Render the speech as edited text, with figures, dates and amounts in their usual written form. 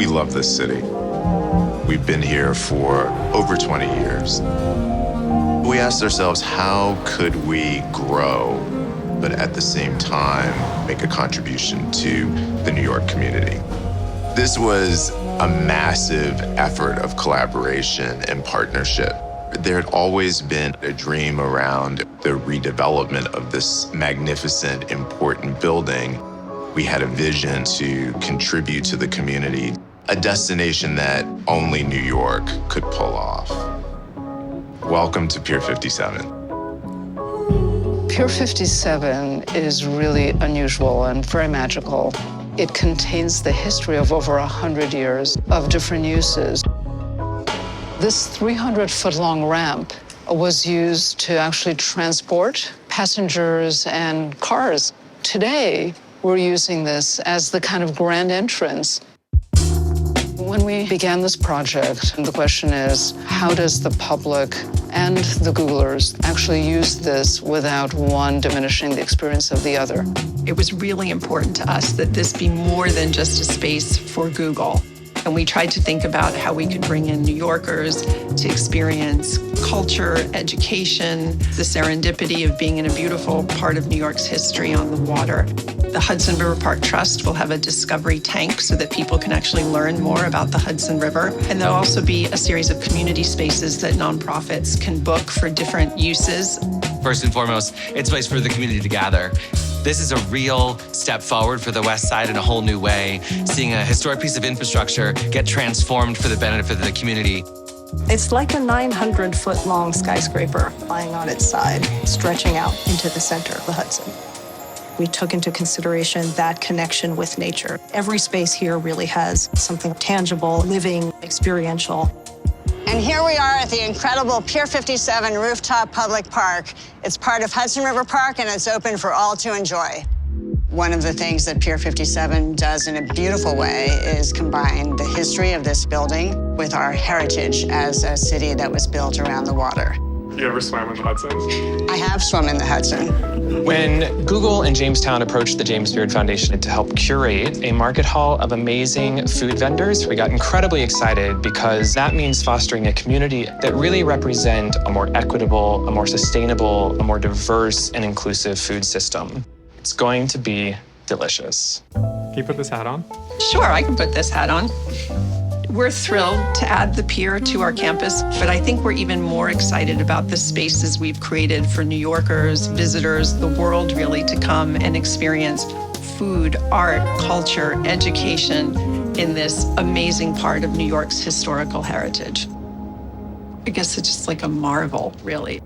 We love this city. We've been here for over 20 years. We asked ourselves, how could we grow, but at the same time, make a contribution to the New York community? This was a massive effort of collaboration and partnership. There had always been a dream around the redevelopment of this magnificent, important building. We had a vision to contribute to the community, a destination that only New York could pull off. Welcome to Pier 57. Pier 57 is really unusual and very magical. It contains the history of over 100 years of different uses. This 300-foot-long ramp was used to actually transport passengers and cars. Today, we're using this as the kind of grand entrance. When we began this project, the question is, how does the public and the Googlers actually use this without one diminishing the experience of the other? It was really important to us that this be more than just a space for Google. And we tried to think about how we could bring in New Yorkers to experience culture, education, the serendipity of being in a beautiful part of New York's history on the water. The Hudson River Park Trust will have a discovery tank so that people can actually learn more about the Hudson River. And there'll also be a series of community spaces that nonprofits can book for different uses. First and foremost, it's a place for the community to gather. This is a real step forward for the West Side in a whole new way, seeing a historic piece of infrastructure get transformed for the benefit of the community. It's like a 900-foot-long skyscraper lying on its side, stretching out into the center of the Hudson. We took into consideration that connection with nature. Every space here really has something tangible, living, experiential. And here we are at the incredible Pier 57 rooftop public park. It's part of Hudson River Park, and it's open for all to enjoy. One of the things that Pier 57 does in a beautiful way is combine the history of this building with our heritage as a city that was built around the water. You ever swam in the Hudson? I have swum in the Hudson. When Google and Jamestown approached the James Beard Foundation to help curate a market hall of amazing food vendors, we got incredibly excited because that means fostering a community that really represent a more equitable, a more sustainable, a more diverse and inclusive food system. It's going to be delicious. Can you put this hat on? Sure, I can put this hat on. We're thrilled to add the Pier to our campus, but I think we're even more excited about the spaces we've created for New Yorkers, visitors, the world really to come and experience food, art, culture, education in this amazing part of New York's historical heritage. I guess it's just like a marvel, really.